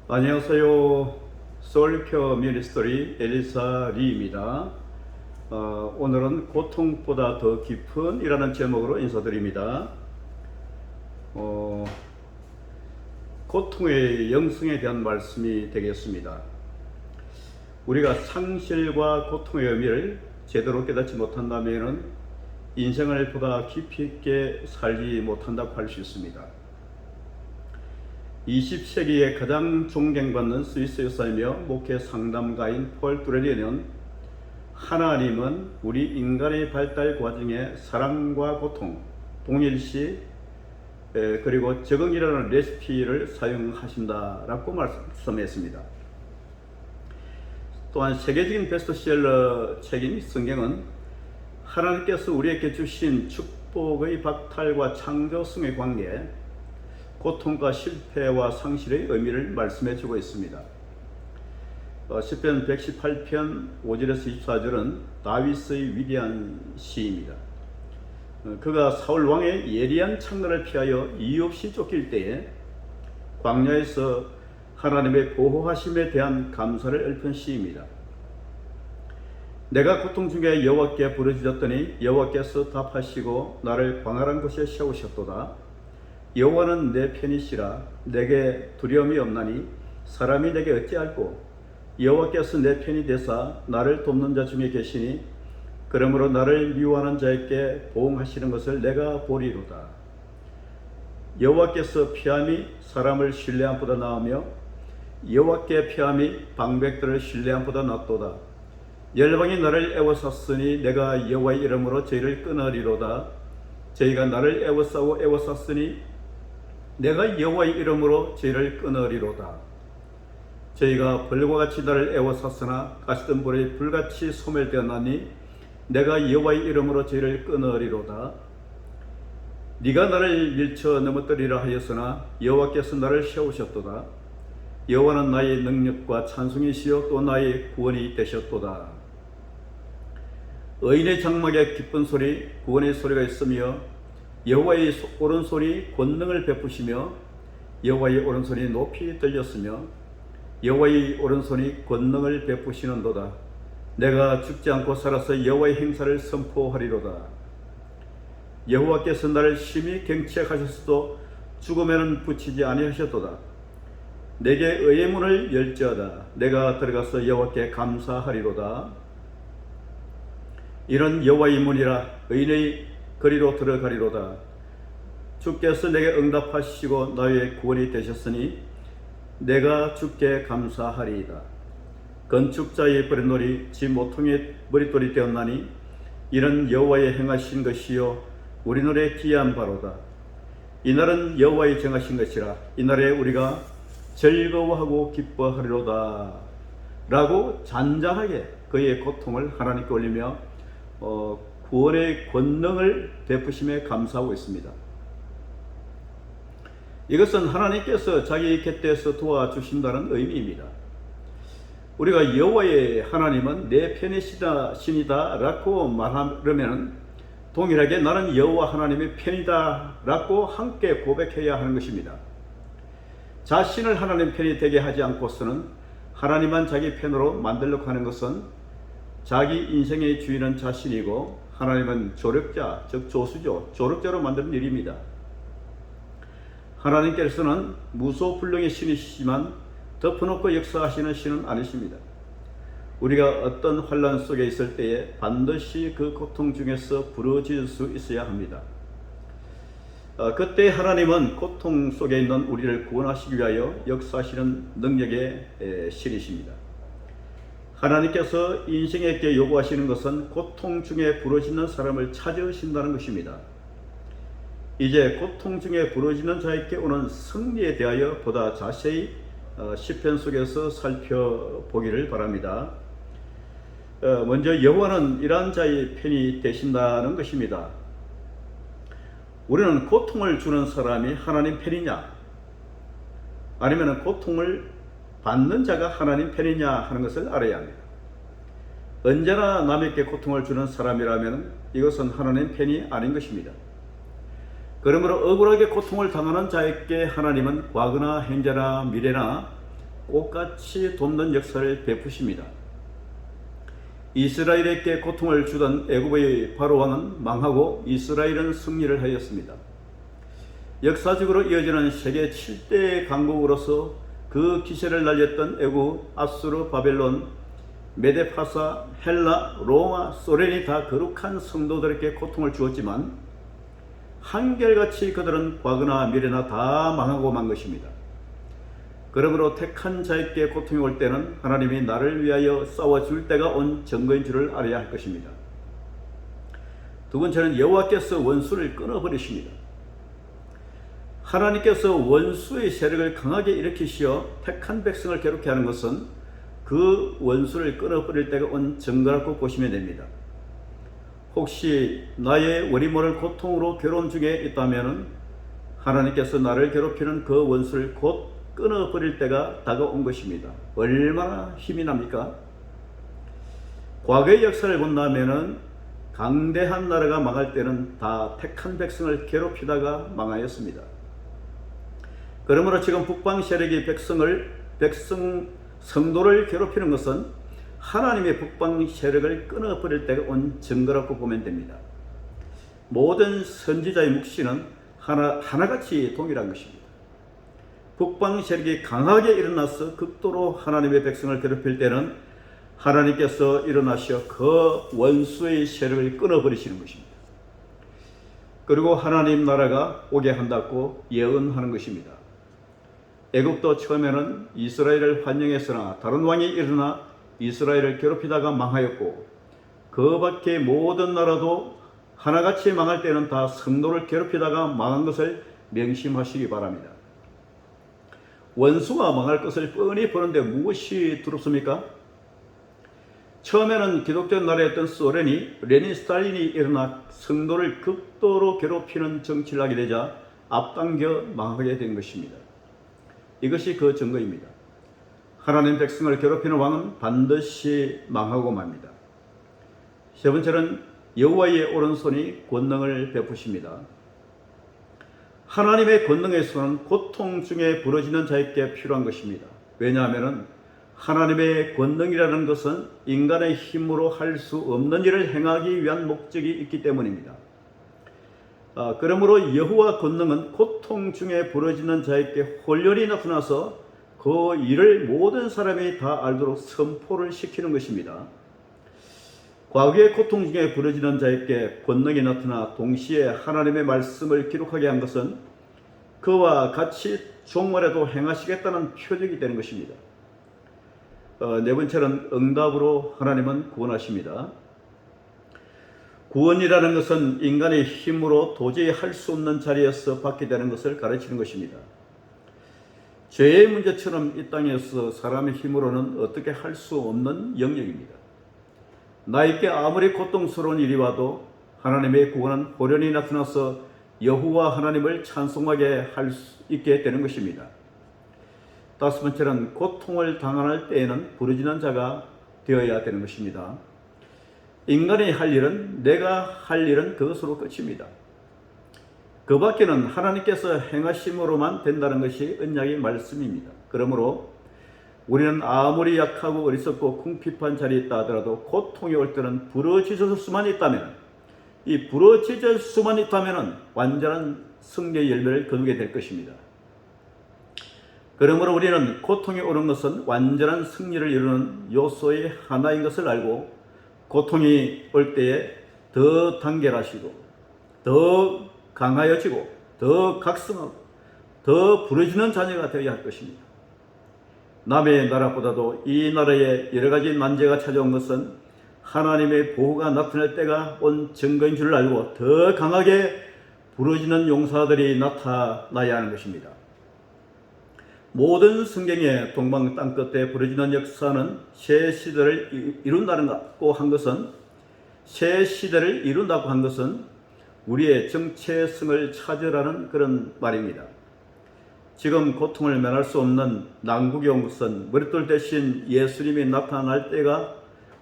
안녕하세요. 소울케어 미니스트리 엘리사 리입니다. 오늘은 고통보다 더 깊은 이라는 제목으로 인사드립니다. 고통의 영성에 대한 말씀이 되겠습니다. 우리가 상실과 고통의 의미를 제대로 깨닫지 못한다면 인생을 보다 깊이 있게 살지 못한다고 할 수 있습니다. 20세기에 가장 존경받는 스위스 의사이며 목회 상담가인 폴 뚜레리는 하나님은 우리 인간의 발달 과정에 사랑과 고통, 동일시 그리고 적응이라는 레시피를 사용하신다라고 말씀했습니다. 또한 세계적인 베스트셀러 책인 성경은 하나님께서 우리에게 주신 축복의 박탈과 창조성의 관계, 고통과 실패와 상실의 의미를 말씀해 주고 있습니다. 시편 118편 5절에서 24절은 다윗의 위대한 시입니다. 그가 사울 왕의 예리한 창궐을 피하여 이유 없이 쫓길 때에 광야에서 하나님의 보호하심에 대한 감사를 읊은 시입니다. 내가 고통 중에 여호와께 부르짖었더니 여호와께서 답하시고 나를 광활한 곳에 세우셨도다. 여호와는 내 편이시라. 내게 두려움이 없나니 사람이 내게 어찌할꼬. 여호와께서 내 편이 되사 나를 돕는 자 중에 계시니 그러므로 나를 미워하는 자에게 보응하시는 것을 내가 보리로다. 여호와께서 피함이 사람을 신뢰함보다 나으며 여호와께 피함이 방백들을 신뢰함보다 낫도다. 열방이 나를 애워쌌으니 내가 여호와의 이름으로 저희를 끊으리로다. 저희가 나를 애워싸고 애워쌌으니 내가 여호와의 이름으로 저희를 끊으리로다. 저희가 벌과 같이 나를 애워쌌으나 가시던 볼에 불같이 소멸되었나니 내가 여호와의 이름으로 저희를 끊으리로다. 네가 나를 밀쳐 넘어뜨리라 하였으나 여호와께서 나를 세우셨도다. 여호와는 나의 능력과 찬송이시요 또 나의 구원이 되셨도다. 의인의 장막에 기쁜 소리, 구원의 소리가 있으며 여호와의 오른손이 권능을 베푸시며 여호와의 오른손이 높이 들렸으며 여호와의 오른손이 권능을 베푸시는도다. 내가 죽지 않고 살아서 여호와의 행사를 선포하리로다. 여호와께서 나를 심히 경책하셨어도 죽음에는 붙이지 아니하셨도다. 내게 의의 문을 열지어다. 내가 들어가서 여호와께 감사하리로다. 이는 여호와의 문이라. 의인의 거리로 들어가리로다. 주께서 내게 응답하시고 나의 구원이 되셨으니 내가 주께 감사하리이다. 건축자의 버린돌이 지 모퉁이의 머릿돌이 되었나니 이는 여호와의 행하신 것이요 우리들의 기이한 바로다. 이날은 여호와의 정하신 것이라. 이날에 우리가 즐거워하고 기뻐하리로다 라고 잔잔하게 그의 고통을 하나님께 올리며 구원의 권능을 베푸심에 감사하고 있습니다. 이것은 하나님께서 자기 곁에서 도와주신다는 의미입니다. 우리가 여호와의 하나님은 내 편이시다 신이다 라고 말하려면 동일하게 나는 여호와 하나님의 편이다 라고 함께 고백해야 하는 것입니다. 자신을 하나님 편이 되게 하지 않고서는 하나님만 자기 편으로 만들려고 하는 것은 자기 인생의 주인은 자신이고 하나님은 조력자, 즉 조수죠. 조력자로 만드는 일입니다. 하나님께서는 무소불능의 신이시지만 덮어놓고 역사하시는 신은 아니십니다. 우리가 어떤 환난 속에 있을 때에 반드시 그 고통 중에서 부러질 수 있어야 합니다. 그때 하나님은 고통 속에 있는 우리를 구원하시기 위하여 역사하시는 능력의 신이십니다. 하나님께서 인생에게 요구하시는 것은 고통 중에 부러지는 사람을 찾으신다는 것입니다. 이제 고통 중에 부러지는 자에게 오는 승리에 대하여 보다 자세히 시편 속에서 살펴보기를 바랍니다. 먼저 여호와는 이러한 자의 편이 되신다는 것입니다. 우리는 고통을 주는 사람이 하나님 편이냐 아니면 고통을 받는 자가 하나님 편이냐 하는 것을 알아야 합니다. 언제나 남에게 고통을 주는 사람이라면 이것은 하나님 편이 아닌 것입니다. 그러므로 억울하게 고통을 당하는 자에게 하나님은 과거나 현재나 미래나 꽃같이 돕는 역사를 베푸십니다. 이스라엘에게 고통을 주던 애굽의 바로 왕은 망하고 이스라엘은 승리를 하였습니다. 역사적으로 이어지는 세계 7대 강국으로서 그 기세를 날렸던 애굽, 아수르, 바벨론, 메데파사, 헬라, 로마, 소련이 다 거룩한 성도들에게 고통을 주었지만 한결같이 그들은 과거나 미래나 다 망하고 만 것입니다. 그러므로 택한 자에게 고통이 올 때는 하나님이 나를 위하여 싸워줄 때가 온 증거인 줄을 알아야 할 것입니다. 두 번째는 여호와께서 원수를 끊어버리십니다. 하나님께서 원수의 세력을 강하게 일으키시어 택한 백성을 괴롭게 하는 것은 그 원수를 끊어버릴 때가 온 증거라고 보시면 됩니다. 혹시 나의 원이 모를 고통으로 괴로움 중에 있다면 하나님께서 나를 괴롭히는 그 원수를 곧 끊어버릴 때가 다가온 것입니다. 얼마나 힘이 납니까? 과거의 역사를 본다면 강대한 나라가 망할 때는 다 택한 백성을 괴롭히다가 망하였습니다. 그러므로 지금 북방 세력이 성도를 괴롭히는 것은 하나님의 북방 세력을 끊어버릴 때가 온 증거라고 보면 됩니다. 모든 선지자의 묵시는 하나같이 동일한 것입니다. 북방 세력이 강하게 일어나서 극도로 하나님의 백성을 괴롭힐 때는 하나님께서 일어나셔 그 원수의 세력을 끊어버리시는 것입니다. 그리고 하나님 나라가 오게 한다고 예언하는 것입니다. 애굽도 처음에는 이스라엘을 환영했으나 다른 왕이 일어나 이스라엘을 괴롭히다가 망하였고 그 밖의 모든 나라도 하나같이 망할 때는 다 성도를 괴롭히다가 망한 것을 명심하시기 바랍니다. 원수가 망할 것을 뻔히 보는데 무엇이 두렵습니까? 처음에는 기독교 나라였던 소련이 레닌 스탈린이 일어나 성도를 극도로 괴롭히는 정치를 하게 되자 앞당겨 망하게 된 것입니다. 이것이 그 증거입니다. 하나님 백성을 괴롭히는 왕은 반드시 망하고 맙니다. 세 번째는 여호와의 오른손이 권능을 베푸십니다. 하나님의 권능의 손은 고통 중에 부러지는 자에게 필요한 것입니다. 왜냐하면 하나님의 권능이라는 것은 인간의 힘으로 할 수 없는 일을 행하기 위한 목적이 있기 때문입니다. 그러므로 여호와 권능은 고통 중에 부러지는 자에게 홀연히 나타나서 그 일을 모든 사람이 다 알도록 선포를 시키는 것입니다. 과거의 고통 중에 부러지는 자에게 권능이 나타나 동시에 하나님의 말씀을 기록하게 한 것은 그와 같이 종말에도 행하시겠다는 표적이 되는 것입니다. 네 번째는 응답으로 하나님은 구원하십니다. 구원이라는 것은 인간의 힘으로 도저히 할 수 없는 자리에서 받게 되는 것을 가르치는 것입니다. 죄의 문제처럼 이 땅에서 사람의 힘으로는 어떻게 할 수 없는 영역입니다. 나에게 아무리 고통스러운 일이 와도 하나님의 구원은 호련히 나타나서 여호와 하나님을 찬송하게 할 수 있게 되는 것입니다. 다섯 번째는 고통을 당할 때에는 부르짖는 자가 되어야 되는 것입니다. 인간이 할 일은, 내가 할 일은 그것으로 끝입니다. 그 밖에는 하나님께서 행하심으로만 된다는 것이 언약의 말씀입니다. 그러므로 우리는 아무리 약하고 어리석고 궁핍한 자리에 있다 하더라도 고통이 올 때는 부러지실 수만 있다면, 이 부러지실 수만 있다면 완전한 승리의 열매를 거두게 될 것입니다. 그러므로 우리는 고통이 오는 것은 완전한 승리를 이루는 요소의 하나인 것을 알고 고통이 올 때에 더 단결하시고 더 강하여지고 더 각성하고 더 부러지는 자녀가 되어야 할 것입니다. 남의 나라보다도 이 나라에 여러 가지 난제가 찾아온 것은 하나님의 보호가 나타날 때가 온 증거인 줄 알고 더 강하게 부러지는 용사들이 나타나야 하는 것입니다. 모든 성경의 동방 땅끝에 부러지는 역사는 새 시대를 이룬다고 한 것은 우리의 정체성을 찾으라는 그런 말입니다. 지금 고통을 면할 수 없는 난국이 온 것은 머릿돌 대신 예수님이 나타날 때가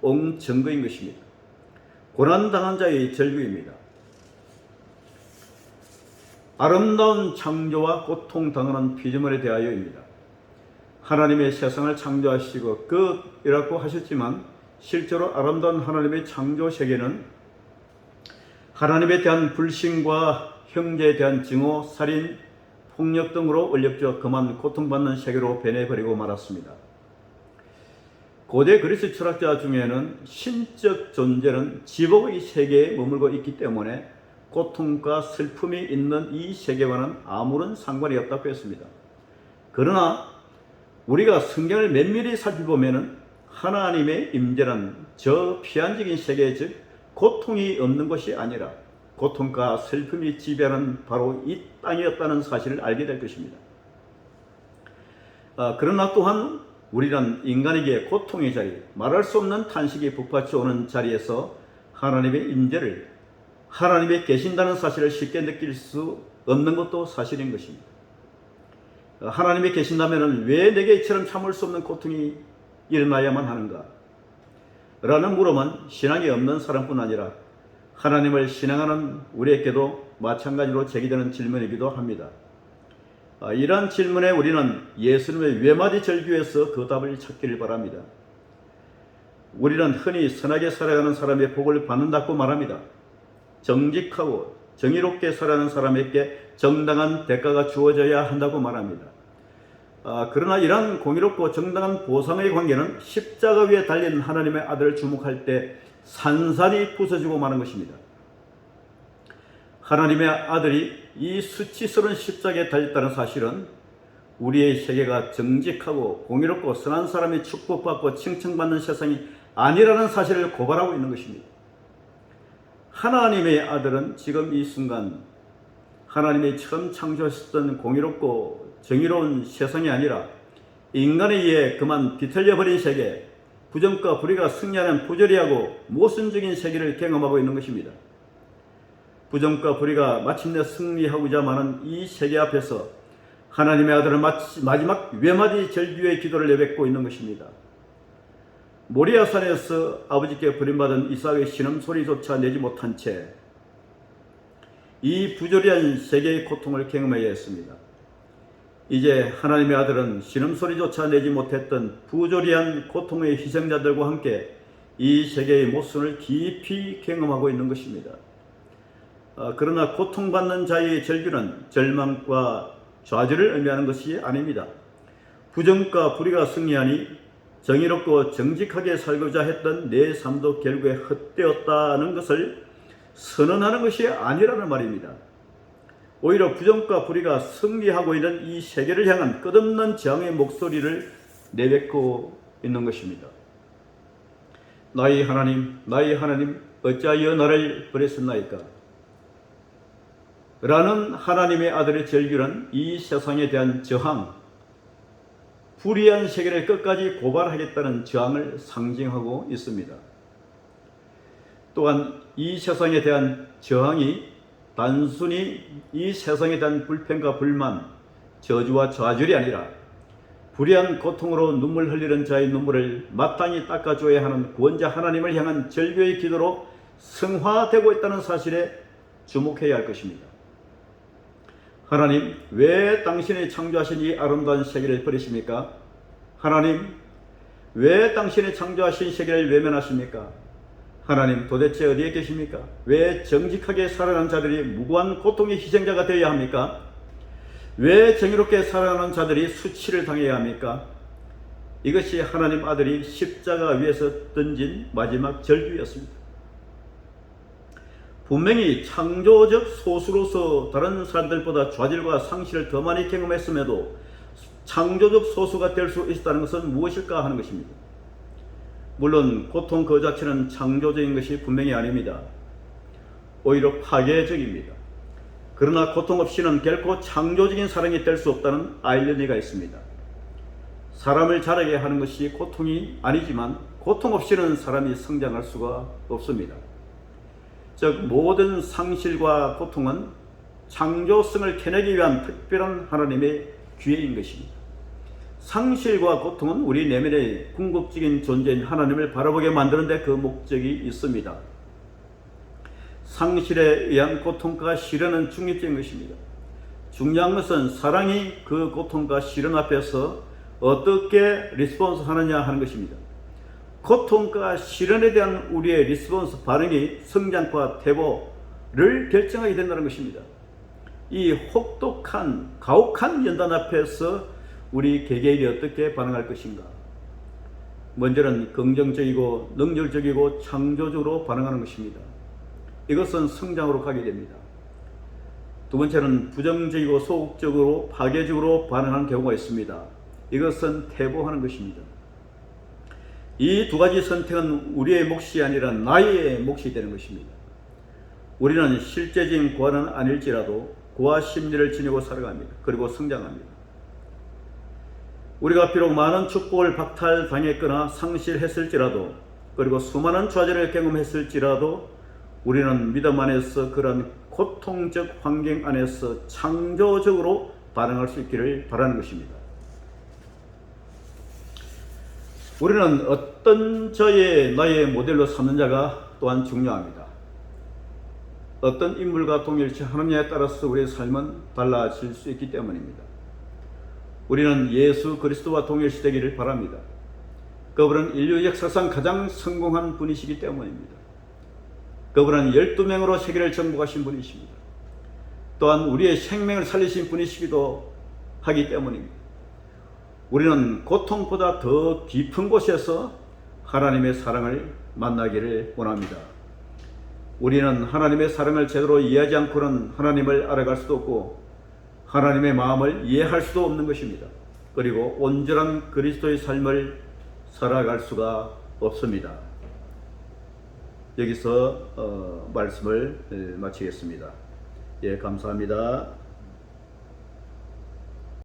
온 증거인 것입니다. 고난당한 자의 절규입니다. 아름다운 창조와 고통당하는 피조물에 대하여입니다. 하나님의 세상을 창조하시고 끝이라고 하셨지만 실제로 아름다운 하나님의 창조 세계는 하나님에 대한 불신과 형제에 대한 증오, 살인, 폭력 등으로 얼렵져 그만 고통받는 세계로 변해버리고 말았습니다. 고대 그리스 철학자 중에는 신적 존재는 지복의 세계에 머물고 있기 때문에 고통과 슬픔이 있는 이 세계와는 아무런 상관이 없다고 했습니다. 그러나 우리가 성경을 면밀히 살펴보면 하나님의 임재는 저 피안적인 세계, 즉 고통이 없는 것이 아니라 고통과 슬픔이 지배하는 바로 이 땅이었다는 사실을 알게 될 것입니다. 그러나 또한 우리는 인간에게 고통의 자리, 말할 수 없는 탄식이 북받쳐오는 자리에서 하나님의 임재를, 하나님이 계신다는 사실을 쉽게 느낄 수 없는 것도 사실인 것입니다. 하나님이 계신다면 왜 내게 이처럼 참을 수 없는 고통이 일어나야만 하는가? 라는 물음은 신앙이 없는 사람뿐 아니라 하나님을 신앙하는 우리에게도 마찬가지로 제기되는 질문이기도 합니다. 이러한 질문에 우리는 예수님의 외마디 절규에서 그 답을 찾기를 바랍니다. 우리는 흔히 선하게 살아가는 사람의 복을 받는다고 말합니다. 정직하고 정의롭게 살아가는 사람에게 정당한 대가가 주어져야 한다고 말합니다. 그러나 이러한 공의롭고 정당한 보상의 관계는 십자가 위에 달린 하나님의 아들을 주목할 때 산산이 부서지고 마는 것입니다. 하나님의 아들이 이 수치스러운 십자가에 달렸다는 사실은 우리의 세계가 정직하고 공의롭고 선한 사람이 축복받고 칭찬받는 세상이 아니라는 사실을 고발하고 있는 것입니다. 하나님의 아들은 지금 이 순간 하나님이 처음 창조하셨던 공의롭고 정의로운 세상이 아니라 인간에 의해 그만 뒤틀려버린 세계, 부정과 불의가 승리하는 부조리하고 모순적인 세계를 경험하고 있는 것입니다. 부정과 불의가 마침내 승리하고자 하는 이 세계 앞에서 하나님의 아들은 마지막 외마디 절규의 기도를 내뱉고 있는 것입니다. 모리아산에서 아버지께 버림받은 이삭의 신음소리조차 내지 못한 채 이 부조리한 세계의 고통을 경험해야 했습니다. 이제 하나님의 아들은 신음소리조차 내지 못했던 부조리한 고통의 희생자들과 함께 이 세계의 모순을 깊이 경험하고 있는 것입니다. 그러나 고통받는 자의 절규는 절망과 좌절을 의미하는 것이 아닙니다. 부정과 불의가 승리하니 정의롭고 정직하게 살고자 했던 내 삶도 결국에 헛되었다는 것을 선언하는 것이 아니라는 말입니다. 오히려 부정과 불의가 승리하고 있는 이 세계를 향한 끝없는 저항의 목소리를 내뱉고 있는 것입니다. 나의 하나님, 나의 하나님, 어찌하여 나를 버렸었나이까? 라는 하나님의 아들의 절규는 이 세상에 대한 저항, 불의한 세계를 끝까지 고발하겠다는 저항을 상징하고 있습니다. 또한 이 세상에 대한 저항이 단순히 이 세상에 대한 불평과 불만, 저주와 좌절이 아니라 불의한 고통으로 눈물 흘리는 자의 눈물을 마땅히 닦아줘야 하는 구원자 하나님을 향한 절규의 기도로 승화되고 있다는 사실에 주목해야 할 것입니다. 하나님, 왜 당신이 창조하신 이 아름다운 세계를 버리십니까? 하나님, 왜 당신이 창조하신 세계를 외면하십니까? 하나님, 도대체 어디에 계십니까? 왜 정직하게 살아가는 자들이 무고한 고통의 희생자가 되어야 합니까? 왜 정의롭게 살아가는 자들이 수치를 당해야 합니까? 이것이 하나님 아들이 십자가 위에서 던진 마지막 절규였습니다. 분명히 창조적 소수로서 다른 사람들보다 좌절과 상실을 더 많이 경험했음에도 창조적 소수가 될 수 있다는 것은 무엇일까 하는 것입니다. 물론 고통 그 자체는 창조적인 것이 분명히 아닙니다. 오히려 파괴적입니다. 그러나 고통 없이는 결코 창조적인 사랑이 될 수 없다는 아이러니가 있습니다. 사람을 자라게 하는 것이 고통이 아니지만 고통 없이는 사람이 성장할 수가 없습니다. 즉 모든 상실과 고통은 창조성을 캐내기 위한 특별한 하나님의 기회인 것입니다. 상실과 고통은 우리 내면의 궁극적인 존재인 하나님을 바라보게 만드는 데 그 목적이 있습니다. 상실에 의한 고통과 시련은 중립적인 것입니다. 중요한 것은 사랑이 그 고통과 시련 앞에서 어떻게 리스폰스 하느냐 하는 것입니다. 고통과 시련에 대한 우리의 리스폰스 반응이 성장과 퇴보를 결정하게 된다는 것입니다. 이 혹독한 가혹한 연단 앞에서 우리 개개인이 어떻게 반응할 것인가? 먼저는 긍정적이고 능률적이고 창조적으로 반응하는 것입니다. 이것은 성장으로 가게 됩니다. 두 번째는 부정적이고 소극적으로 파괴적으로 반응하는 경우가 있습니다. 이것은 퇴보하는 것입니다. 이 두 가지 선택은 우리의 몫이 아니라 나의 몫이 되는 것입니다. 우리는 실제적인 고아는 아닐지라도 고아 심리를 지니고 살아갑니다. 그리고 성장합니다. 우리가 비록 많은 축복을 박탈당했거나 상실했을지라도, 그리고 수많은 좌절을 경험했을지라도 우리는 믿음 안에서 그런 고통적 환경 안에서 창조적으로 반응할 수 있기를 바라는 것입니다. 우리는 어떤 저의 나의 모델로 삼는자가 또한 중요합니다. 어떤 인물과 동일시 하느냐에 따라서 우리의 삶은 달라질 수 있기 때문입니다. 우리는 예수 그리스도와 동일시되기를 바랍니다. 그분은 인류 역사상 가장 성공한 분이시기 때문입니다. 그분은 12명으로 세계를 정복하신 분이십니다. 또한 우리의 생명을 살리신 분이시기도 하기 때문입니다. 우리는 고통보다 더 깊은 곳에서 하나님의 사랑을 만나기를 원합니다. 우리는 하나님의 사랑을 제대로 이해하지 않고는 하나님을 알아갈 수도 없고 하나님의 마음을 이해할 수도 없는 것입니다. 그리고 온전한 그리스도의 삶을 살아갈 수가 없습니다. 여기서 말씀을 마치겠습니다. 예, 감사합니다.